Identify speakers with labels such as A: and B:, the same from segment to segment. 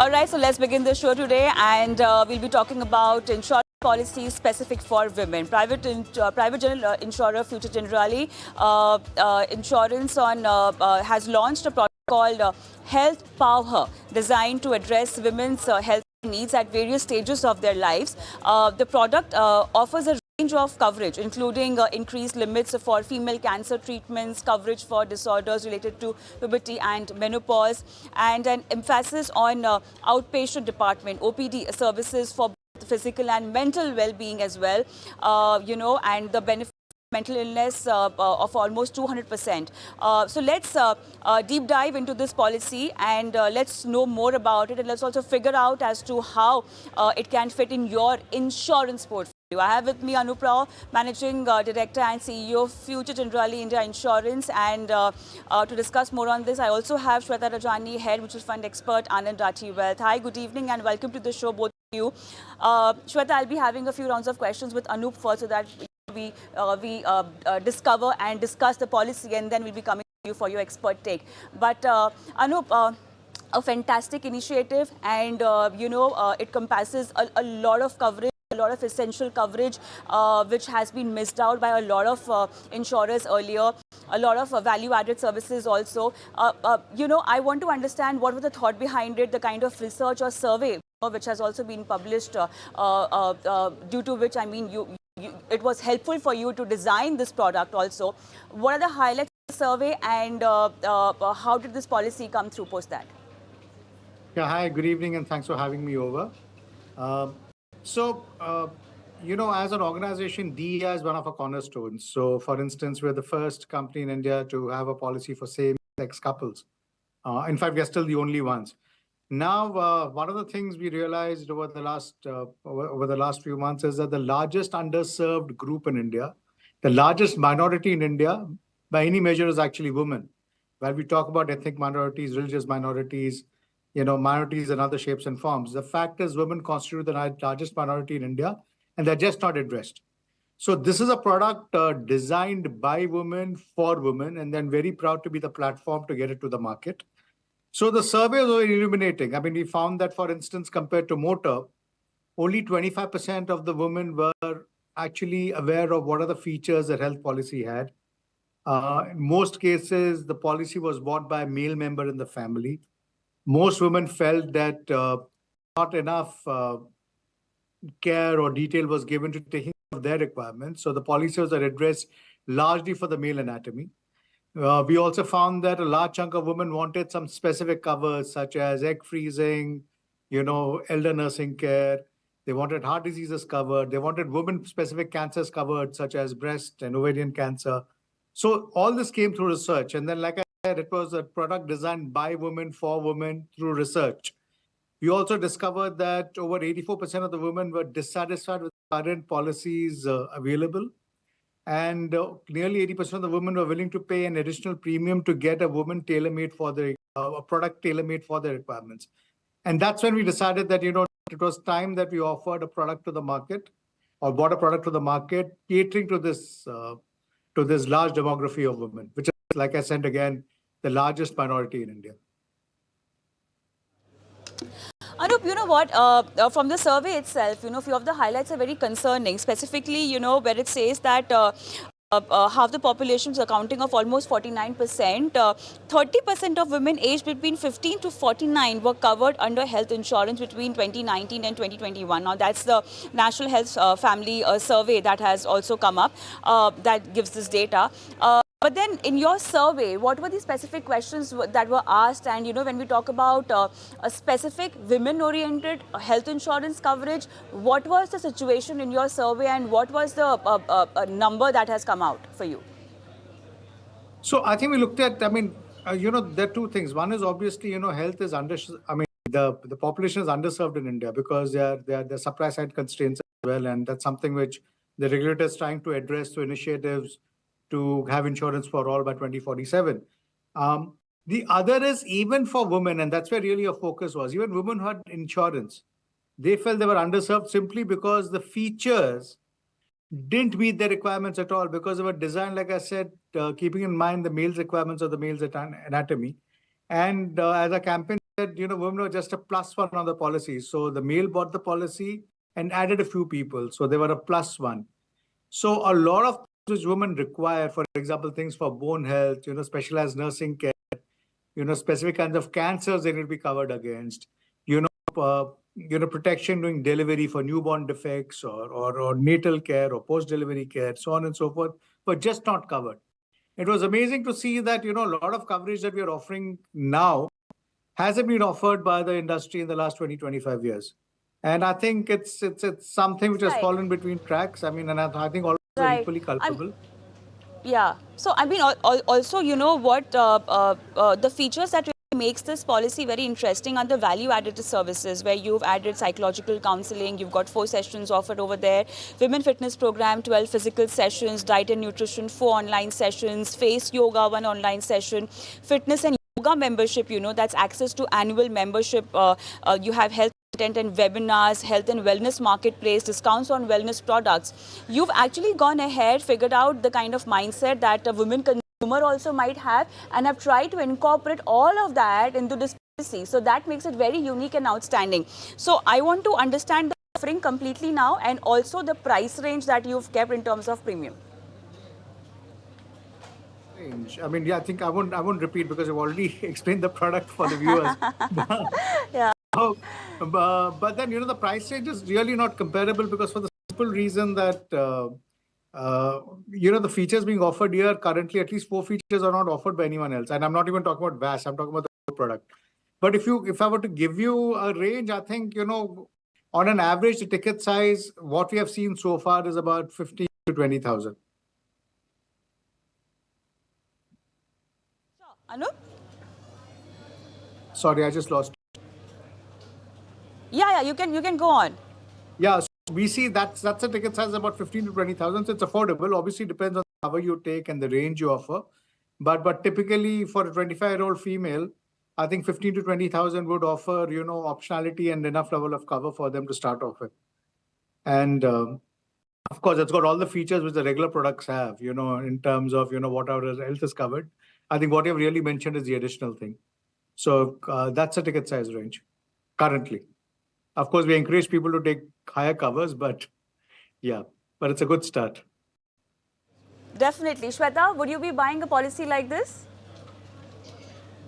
A: All right, so let's begin the show today, and we'll be talking about insurance policies specific for women. Private general insurer Future Generali Insurance has launched a product called Health Power, designed to address women's health needs at various stages of their lives. The product offers a range of coverage, including increased limits for female cancer treatments, coverage for disorders related to puberty and menopause, and an emphasis on outpatient department (OPD) services for both physical and mental well-being as well. And the benefit mental illness of almost 200%. So let's deep dive into this policy, and let's know more about it, and let's also figure out as to how it can fit in your insurance portfolio. I have with me Anup Rao, Managing Director and CEO of Future Generali India Insurance, and to discuss more on this, I also have Shweta Rajani, Head Mutual Fund Expert, Anand Rathi Wealth. Hi, good evening and welcome to the show, both of you. Shweta, I'll be having a few rounds of questions with Anup first, so that we discover and discuss the policy, and then we'll be coming to you for your expert take. But Anup, a fantastic initiative, and it compasses a lot of coverage, a lot of essential coverage, which has been missed out by a lot of insurers earlier, a lot of value-added services also. I want to understand what was the thought behind it, the kind of research or survey which has also been published, due to which, I mean, it was helpful for you to design this product also. What are the highlights of the survey, and how did this policy come through post that?
B: Yeah, hi, good evening, and thanks for having me over. As an organization, DEI is one of our cornerstones. So, for instance, we're the first company in India to have a policy for same-sex couples. In fact, we're still the only ones. Now, one of the things we realized over the last few months is that the largest underserved group in India, the largest minority in India, by any measure, is actually women. When we talk about ethnic minorities, religious minorities, minorities in other shapes and forms, the fact is women constitute the largest minority in India, and they're just not addressed. So this is a product designed by women for women, and then very proud to be the platform to get it to the market. So the survey was very illuminating. I mean, we found that, for instance, compared to motor, only 25% of the women were actually aware of what are the features that health policy had. In most cases, the policy was bought by a male member in the family. Most women felt that not enough care or detail was given to taking care of their requirements. So the policies are addressed largely for the male anatomy. We also found that a large chunk of women wanted some specific covers, such as egg freezing, elder nursing care. They wanted heart diseases covered. They wanted women-specific cancers covered, such as breast and ovarian cancer. So all this came through research. And then, like I said, it was a product designed by women for women through research. We also discovered that over 84% of the women were dissatisfied with current policies available. And nearly 80% of the women were willing to pay an additional premium to get a woman tailor-made for a product tailor-made for their requirements. And that's when we decided that, it was time that we offered a product to the market, or brought a product to the market, catering to this large demography of women, which is, like I said again, the largest minority in India.
A: Anup, you know what? From the survey itself, few of the highlights are very concerning. Specifically, where it says that half the population is accounting of almost 49%. 30% of women aged between 15 to 49 were covered under health insurance between 2019 and 2021. Now, that's the National Health Family Survey that has also come up that gives this data. But then in your survey, what were the specific questions that were asked? And, when we talk about a specific women-oriented health insurance coverage, what was the situation in your survey, and what was the number that has come out for you?
B: So I think we looked at, there are two things. One is obviously, health is the population is underserved in India because there are supply side constraints as well. And that's something which the regulator is trying to address through initiatives to have insurance for all by 2047. The other is even for women, and that's where really our focus was. Even women who had insurance, they felt they were underserved simply because the features didn't meet their requirements at all, because they were designed, like I said, keeping in mind the male's requirements of the male's anatomy. And as a campaign women were just a plus one on the policy. So the male bought the policy and added a few people. So they were a plus one. So a lot of things which women require, for example, things for bone health, specialized nursing care, specific kinds of cancers they need to be covered against, protection during delivery for newborn defects or natal care or post-delivery care, so on and so forth, were just not covered. It was amazing to see that, a lot of coverage that we are offering now hasn't been offered by the industry in the last 20, 25 years. And I think it's something which has
A: Right,
B: fallen between tracks. I mean, and I think all of us are
A: right.
B: equally
A: I'm
B: culpable.
A: Yeah. So I mean, also, you know what, the features that really makes this policy very interesting are the value-added services, where you've added psychological counseling. You've got 4 sessions offered over there. Women fitness program, 12 physical sessions, diet and nutrition, 4 online sessions, face yoga, 1 online session, fitness and yoga membership. That's access to annual membership. You have health content and webinars, health and wellness marketplace, discounts on wellness products. You've actually gone ahead, figured out the kind of mindset that a women consumer also might have, and have tried to incorporate all of that into this policy. So that makes it very unique and outstanding. So I want to understand the offering completely now, and also the price range that you've kept in terms of premium.
B: Range. I mean, yeah, I think I won't repeat because I've already explained the product for the viewers.
A: Yeah.
B: Oh, but then, the price range is really not comparable because for the simple reason that, the features being offered here currently, at least 4 features are not offered by anyone else. And I'm not even talking about VAS, I'm talking about the product. But if I were to give you a range, I think, on an average, the ticket size, what we have seen so far is about 15 to 20,000.
A: Anup?
B: Sorry, I just lost.
A: Yeah, you can go on.
B: Yeah, so we see that's a ticket size about 15 to 20,000. So it's affordable. Obviously, depends on the cover you take and the range you offer. But typically for a 25-year-old female, I think 15 to 20,000 would offer, optionality and enough level of cover for them to start off with. And of course, it's got all the features which the regular products have, in terms of, whatever else is covered. I think what you've really mentioned is the additional thing. So that's a ticket size range currently. Of course, we encourage people to take higher covers, but yeah, but it's a good start.
A: Definitely. Shweta, would you be buying a policy like this?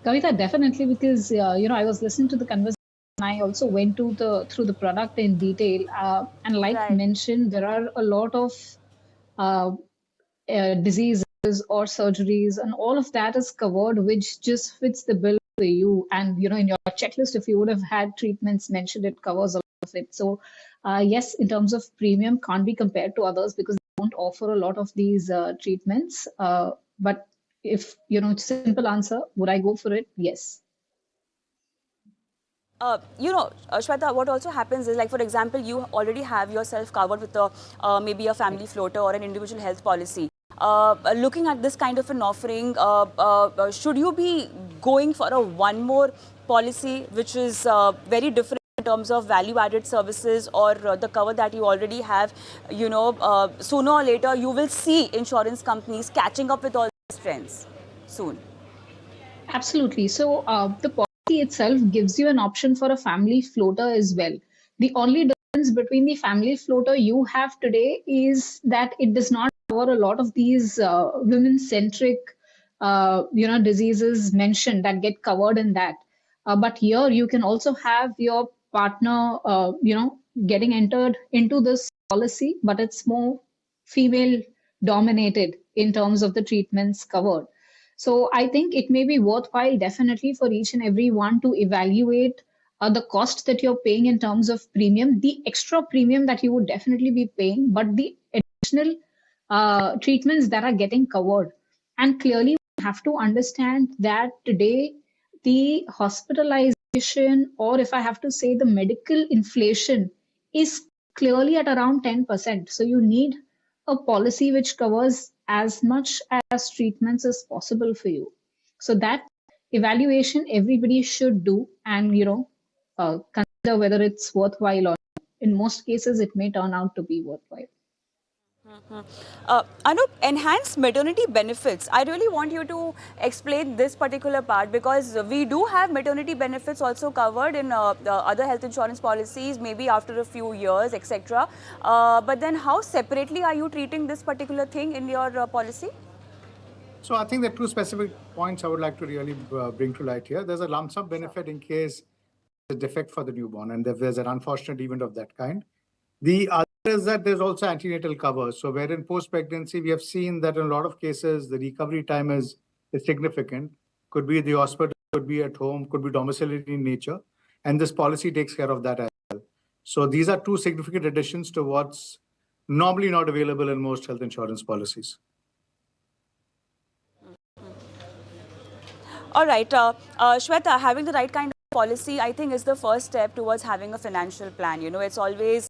C: Kavita, definitely, because I was listening to the conversation. And I also went to the through the product in detail, and like
A: Right.
C: mentioned, there are a lot of uh, diseases or surgeries, and all of that is covered, which just fits the bill for you. And in your checklist, if you would have had treatments mentioned, it covers a lot of it. So, yes, in terms of premium, can't be compared to others because they don't offer a lot of these treatments. But if simple answer, would I go for it? Yes.
A: Shweta, what also happens is, like, for example, you already have yourself covered with a maybe a family floater or an individual health policy. Looking at this kind of an offering, should you be going for a one more policy which is very different in terms of value-added services, or the cover that you already have? Sooner or later, you will see insurance companies catching up with all these trends soon.
C: Absolutely. So the policy itself gives you an option for a family floater as well. The only difference between the family floater you have today is that it does not cover a lot of these women-centric, diseases mentioned that get covered in that. But here you can also have your partner, getting entered into this policy, but it's more female dominated in terms of the treatments covered. So I think it may be worthwhile definitely for each and every one to evaluate the cost that you're paying in terms of premium, the extra premium that you would definitely be paying, but the additional treatments that are getting covered. And clearly, we have to understand that today the hospitalization, or if I have to say, the medical inflation is clearly at around 10%. So you need a policy which covers as much as treatments as possible for you. So that evaluation everybody should do, and consider whether it's worthwhile or not. In most cases, it may turn out to be worthwhile.
A: Anup, enhanced maternity benefits. I really want you to explain this particular part because we do have maternity benefits also covered in the other health insurance policies, maybe after a few years, etc. But then, how separately are you treating this particular thing in your policy?
B: So I think there are two specific points I would like to really bring to light here. There's a lump sum benefit in case there's a defect for the newborn, and if there's an unfortunate event of that kind. The other is that there's also antenatal cover. So wherein post-pregnancy, we have seen that in a lot of cases, the recovery time is significant. Could be at the hospital, could be at home, could be domiciliary in nature. And this policy takes care of that as well. So these are two significant additions to what's normally not available in most health insurance policies.
A: All right, Shweta, having the right kind of policy, I think, is the first step towards having a financial plan. You know, it's always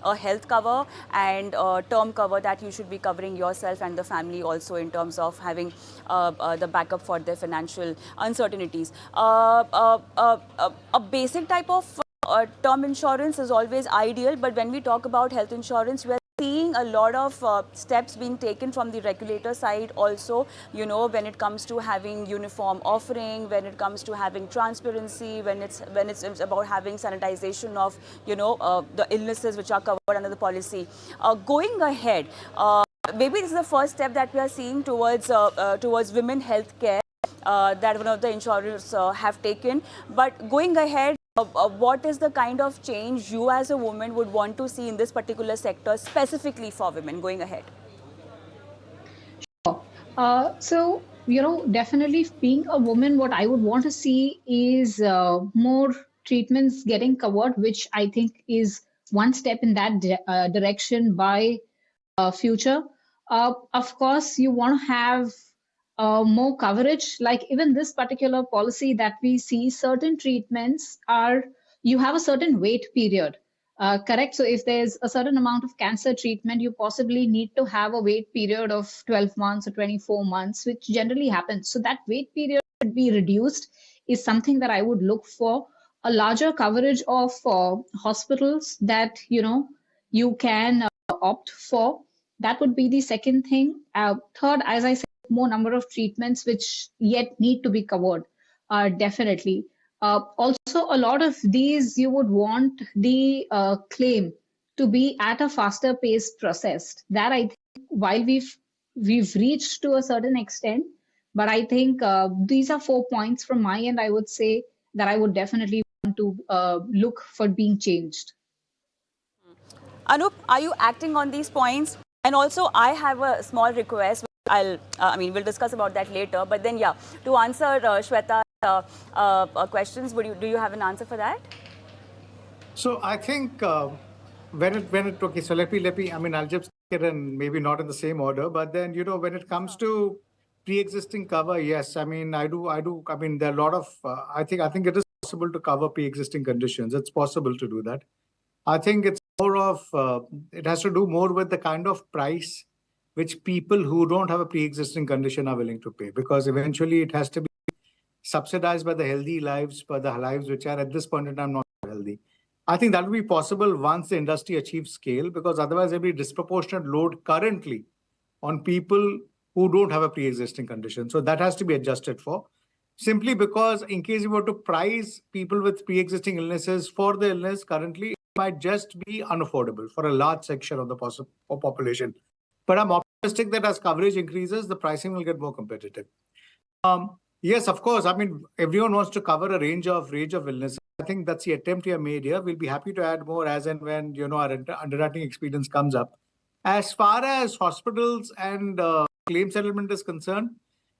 A: a health cover and a term cover that you should be covering yourself and the family also in terms of having the backup for their financial uncertainties. A basic type of term insurance is always ideal, but when we talk about health insurance, we're seeing a lot of steps being taken from the regulator side also, you know, when it comes to having uniform offering, when it comes to having transparency, when it's about having sanitization of, you know, the illnesses which are covered under the policy. Going ahead, maybe this is the first step that we are seeing towards women health care that one of the insurers have taken. But going ahead, what is the kind of change you as a woman would want to see in this particular sector specifically for women going ahead?
C: So, definitely being a woman, what I would want to see is more treatments getting covered, which I think is one step in that direction by future. Of course, you want to have more coverage. Like even this particular policy that we see, certain treatments are, you have a certain wait period. Correct. So if there's a certain amount of cancer treatment, you possibly need to have a wait period of 12 months or 24 months, which generally happens. So that wait period should be reduced is something that I would look for. A larger coverage of hospitals that, you can opt for. That would be the second thing. Third, as I said, more number of treatments which yet need to be covered, definitely. Also, a lot of these you would want the claim to be at a faster paced process. That I think while we've reached to a certain extent, but I think these are 4 points from my end. I would say that I would definitely want to look for being changed.
A: Anup, are you acting on these points? And also, I have a small request. We'll discuss about that later. But then, yeah, to answer Shweta's questions, do you have an answer for that?
B: So I think okay, so let me, I'll just take it in maybe not in the same order, but then, when it comes to pre-existing cover, yes, I mean, I do, there are a lot of, I think it is possible to cover pre-existing conditions. It's possible to do that. I think it's more of, it has to do more with the kind of price which people who don't have a pre-existing condition are willing to pay, because eventually it has to be subsidized by the healthy lives, by the lives which are at this point in time not healthy. I think that will be possible once the industry achieves scale, because otherwise there'll be disproportionate load currently on people who don't have a pre-existing condition. So that has to be adjusted for. Simply because in case you were to price people with pre-existing illnesses for the illness currently, it might just be unaffordable for a large section of the population. But I'm optimistic that as coverage increases, the pricing will get more competitive. Yes, of course. I mean, everyone wants to cover a range of illnesses. I think that's the attempt we have made here. We'll be happy to add more as and when, our underwriting experience comes up. As far as hospitals and claim settlement is concerned,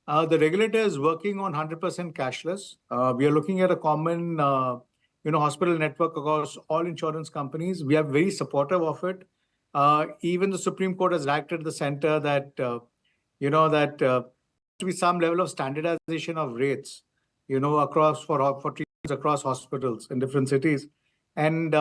B: the regulator is working on 100% cashless. We are looking at a common, hospital network across all insurance companies. We are very supportive of it. Even the Supreme Court has acted at the center that, to be some level of standardization of rates, across for treatments across hospitals in different cities, and we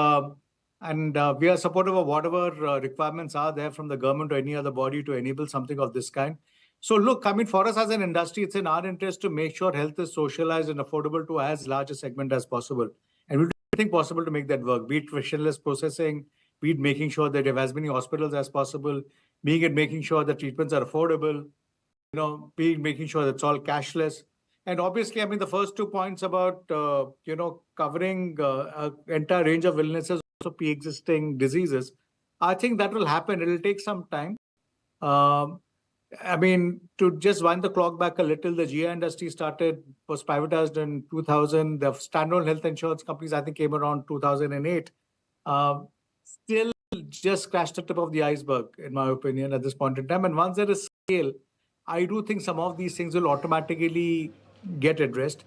B: are supportive of whatever requirements are there from the government or any other body to enable something of this kind. So look, I mean, for us as an industry, it's in our interest to make sure health is socialized and affordable to as large a segment as possible, and we'll do everything possible to make that work. Be it frictionless processing, be it making sure that you have as many hospitals as possible, being it making sure the treatments are affordable, being making sure that it's all cashless. And obviously, I mean, the first 2 points about, covering an entire range of illnesses, also pre-existing diseases, I think that will happen. It'll take some time. Um, I mean, to just wind the clock back a little, the GI industry was privatized in 2000. The standalone health insurance companies, I think, came around 2008. Still just scratched the tip of the iceberg, in my opinion, at this point in time. And once there is scale, I do think some of these things will automatically get addressed.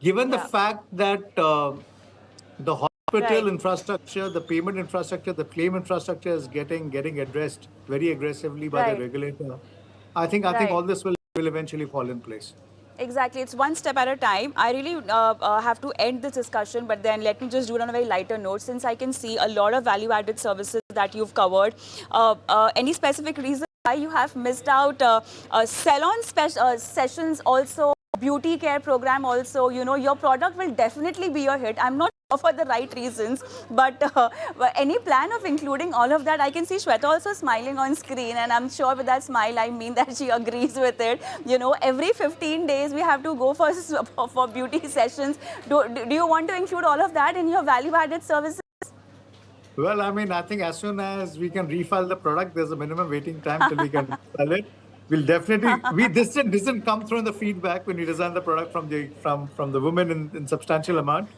B: Given the
A: Yeah.
B: fact that the hospital
A: Right.
B: infrastructure, the payment infrastructure, the claim infrastructure is getting addressed very aggressively by the
A: Right.
B: regulator, I think
A: Right.
B: all this will eventually fall in place.
A: Exactly. It's one step at a time. I really have to end this discussion, but then let me just do it on a very lighter note. Since I can see a lot of value-added services that you've covered, any specific reason why you have missed out salon sessions also, beauty care program also? Your product will definitely be a hit. I'm not sure for the right reasons, but any plan of including all of that? I can see Shweta also smiling on screen, and I'm sure with that smile, I mean that she agrees with it. Every 15 days we have to go for beauty sessions. Do you want to include all of that in your value-added services?
B: Well, I mean, I think as soon as we can refile the product, there's a minimum waiting time till we can sell it. We'll definitely. This didn't come through in the feedback when we designed the product from the women in substantial amount.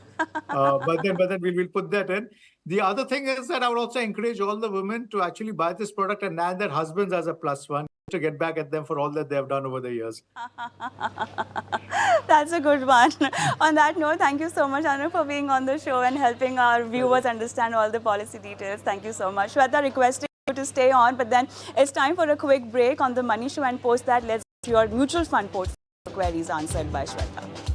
B: But then we'll put that in. The other thing is that I would also encourage all the women to actually buy this product and add their husbands as a plus one to get back at them for all that they have done over the years.
A: That's a good one. On that note, thank you so much, Anu, for being on the show and helping our viewers understand all the policy details. Thank you so much. Shweta, requesting you to stay on, but then it's time for a quick break on the Money Show, and post that, let's get your mutual fund portfolio queries answered by Shweta.